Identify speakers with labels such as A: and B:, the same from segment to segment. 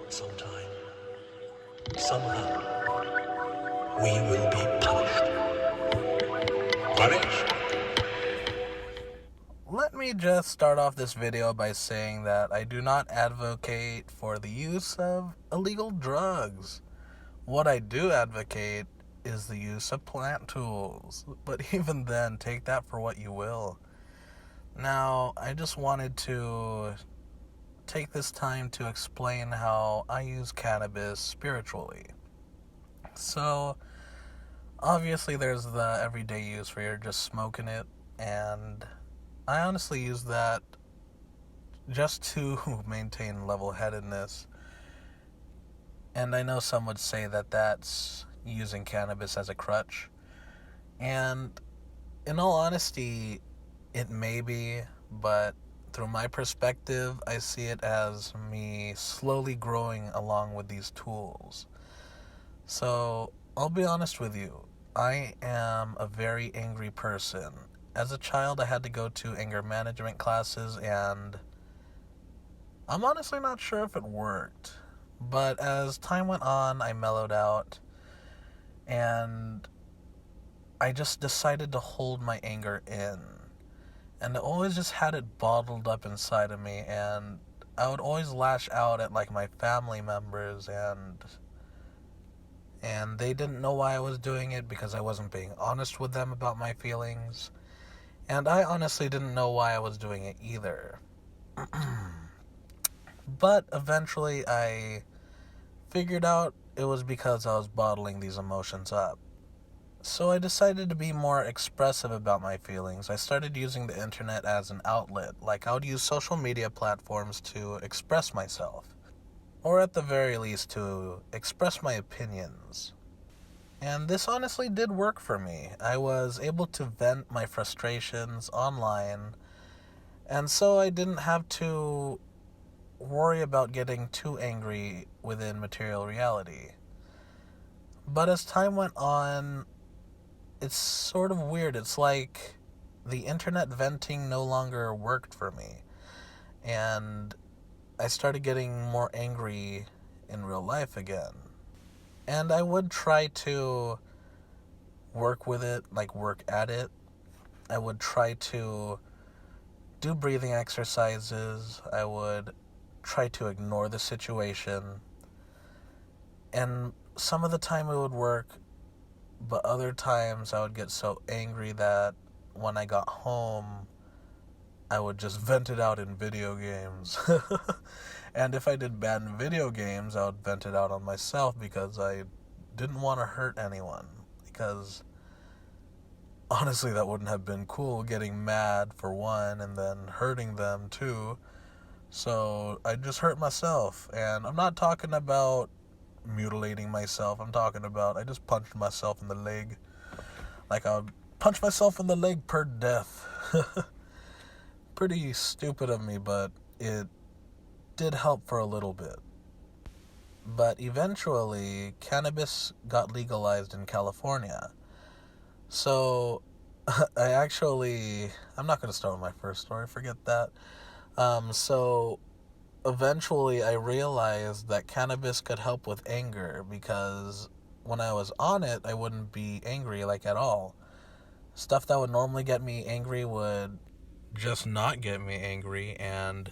A: sometime, somehow, we will be punished. Punished?
B: Let me just start off this video by saying that I do not advocate for the use of illegal drugs. What I do advocate is the use of plant tools, but even then, take that for what you will. Now, I just wanted to take this time to explain how I use cannabis spiritually. So, obviously there's the everyday use where you're just smoking it, and I honestly use that just to maintain level-headedness. And I know some would say that that's using cannabis as a crutch. And in all honesty, it may be, but through my perspective, I see it as me slowly growing along with these tools. So, I'll be honest with you. I am a very angry person. As a child, I had to go to anger management classes, and I'm honestly not sure if it worked. But as time went on, I mellowed out, and I just decided to hold my anger in. And I always just had it bottled up inside of me, and I would always lash out at like my family members, and they didn't know why I was doing it because I wasn't being honest with them about my feelings. And I honestly didn't know why I was doing it either. But eventually I figured out it was because I was bottling these emotions up. So I decided to be more expressive about my feelings. I started using the internet as an outlet. Like, I would use social media platforms to express myself. Or at the very least, to express my opinions. And this honestly did work for me. I was able to vent my frustrations online, and so I didn't have to worry about getting too angry within material reality. But as time went on, it's sort of weird. It's like the internet venting no longer worked for me, and I started getting more angry in real life again. And I would try to work with it, like work at it. I would try to do breathing exercises. I would try to ignore the situation. And some of the time it would work, but other times I would get so angry that when I got home, I would just vent it out in video games. And if I did bad in video games, I would vent it out on myself because I didn't want to hurt anyone. Because honestly, that wouldn't have been cool, getting mad for one and then hurting them too. So I just hurt myself. And I'm not talking about mutilating myself. I'm talking about I just punched myself in the leg. Like, I would punch myself in the leg per death. Pretty stupid of me, but it did help for a little bit. But eventually, cannabis got legalized in California. So, I'm not going to start with my first story, forget that. So, eventually I realized that cannabis could help with anger, because when I was on it, I wouldn't be angry, like, at all. Stuff that would normally get me angry would just not get me angry, and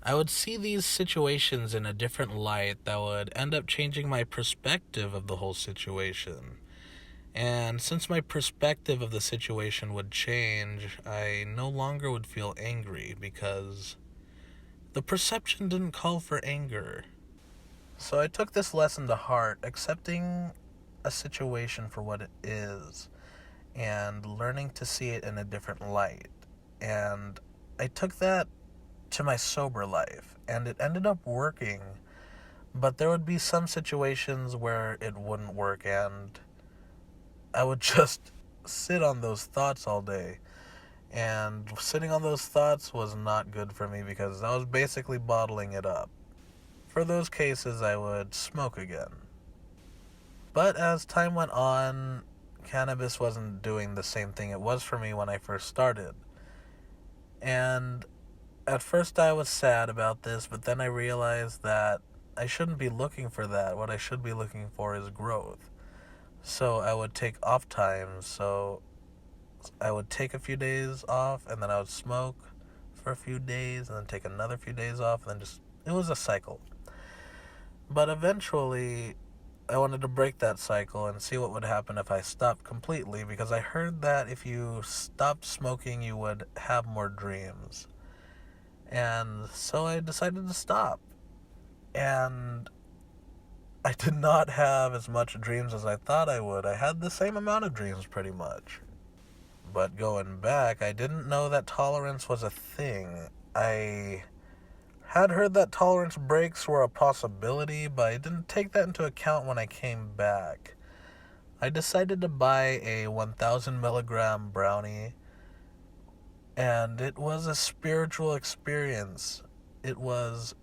B: I would see these situations in a different light that would end up changing my perspective of the whole situation. And since my perspective of the situation would change, I no longer would feel angry because the perception didn't call for anger. So I took this lesson to heart, accepting a situation for what it is and learning to see it in a different light. And I took that to my sober life, and it ended up working, but there would be some situations where it wouldn't work, and I would just sit on those thoughts all day. And sitting on those thoughts was not good for me because I was basically bottling it up. For those cases, I would smoke again. But as time went on, cannabis wasn't doing the same thing it was for me when I first started. And at first I was sad about this, but then I realized that I shouldn't be looking for that. What I should be looking for is growth. So I would take off times. So I would take a few days off, and then I would smoke for a few days, and then take another few days off, and then it was a cycle. But eventually, I wanted to break that cycle and see what would happen if I stopped completely, because I heard that if you stopped smoking, you would have more dreams. And so I decided to stop. And I did not have as much dreams as I thought I would. I had the same amount of dreams, pretty much. But going back, I didn't know that tolerance was a thing. I had heard that tolerance breaks were a possibility, but I didn't take that into account when I came back. I decided to buy a 1,000 milligram brownie, and it was a spiritual experience. It was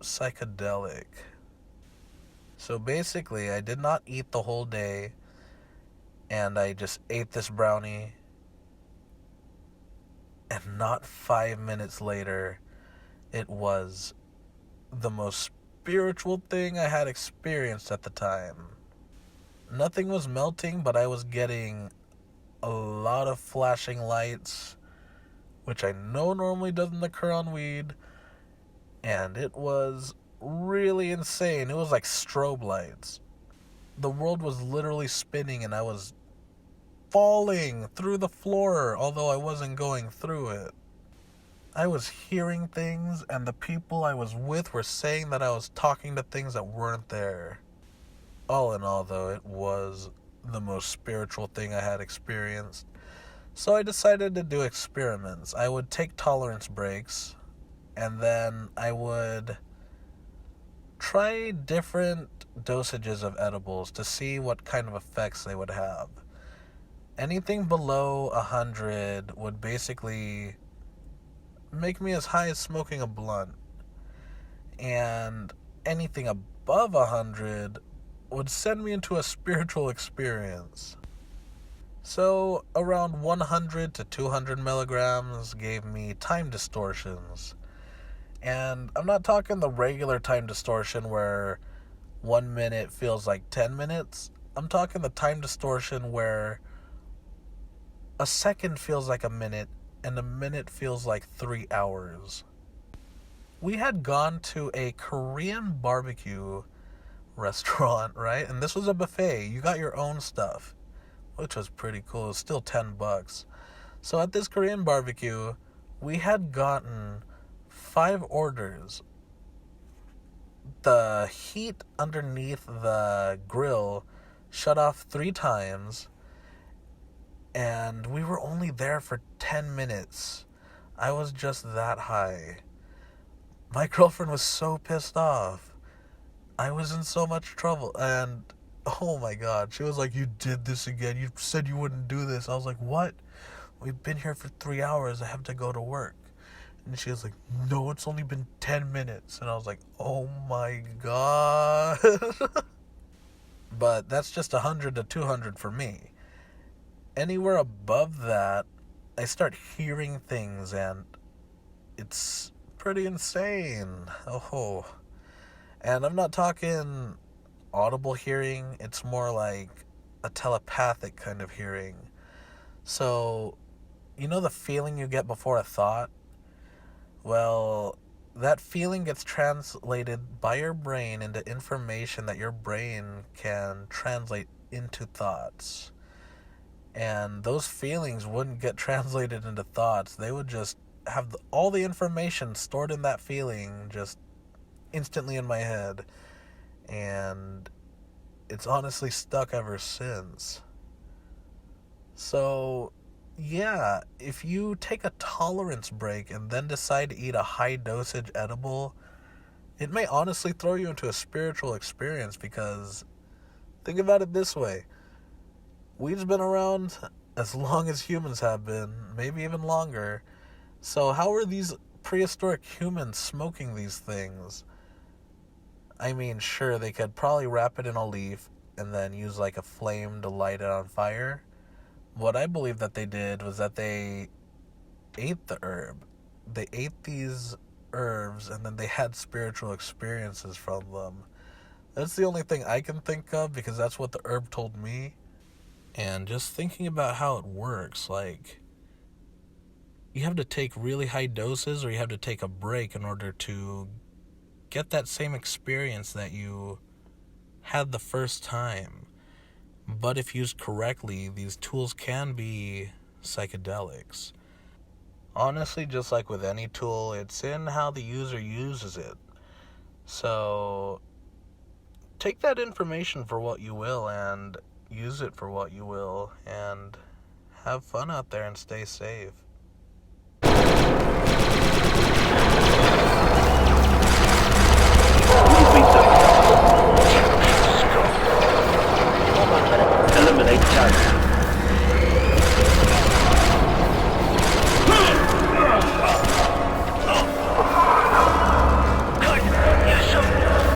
B: psychedelic. So basically, I did not eat the whole day, and I just ate this brownie, and not 5 minutes later, it was the most spiritual thing I had experienced at the time. Nothing was melting, but I was getting a lot of flashing lights, which I know normally doesn't occur on weed, and it was really insane. It was like strobe lights. The world was literally spinning, and I was falling through the floor, although I wasn't going through it. I was hearing things, and the people I was with were saying that I was talking to things that weren't there. All in all, though, it was the most spiritual thing I had experienced. So I decided to do experiments. I would take tolerance breaks, and then I would try different dosages of edibles to see what kind of effects they would have. Anything below 100 would basically make me as high as smoking a blunt. And anything above 100 would send me into a spiritual experience. So around 100 to 200 milligrams gave me time distortions. And I'm not talking the regular time distortion where 1 minute feels like 10 minutes. I'm talking the time distortion where a second feels like a minute and a minute feels like 3 hours. We had gone to a Korean barbecue restaurant, right? And this was a buffet. You got your own stuff, which was pretty cool. It was still $10. So at this Korean barbecue, we had gotten 5 orders. The heat underneath the grill shut off 3 times, and we were only there for 10 minutes. I was just that high. My girlfriend was so pissed off. I was in so much trouble, and oh my god, she was like, "You did this again. You said you wouldn't do this." I was like, "What? We've been here for 3 hours. I have to go to work." And she was like, "No, it's only been 10 minutes. And I was like, "Oh my god." But that's just 100 to 200 for me. Anywhere above that, I start hearing things, and it's pretty insane. Oh. And I'm not talking audible hearing. It's more like a telepathic kind of hearing. So, you know the feeling you get before a thought? Well, that feeling gets translated by your brain into information that your brain can translate into thoughts. And those feelings wouldn't get translated into thoughts. They would just have all the information stored in that feeling just instantly in my head. And it's honestly stuck ever since. So, yeah, if you take a tolerance break and then decide to eat a high dosage edible, it may honestly throw you into a spiritual experience, because think about it this way. Weed's been around as long as humans have been, maybe even longer. So how are these prehistoric humans smoking these things? I mean, sure, they could probably wrap it in a leaf and then use like a flame to light it on fire. What I believe that they did was that they ate the herb. They ate these herbs and then they had spiritual experiences from them. That's the only thing I can think of because that's what the herb told me. And just thinking about how it works, like, you have to take really high doses or you have to take a break in order to get that same experience that you had the first time. But if used correctly, these tools can be psychedelics. Honestly, just like with any tool, it's in how the user uses it. So, take that information for what you will and use it for what you will, and have fun out there and stay safe.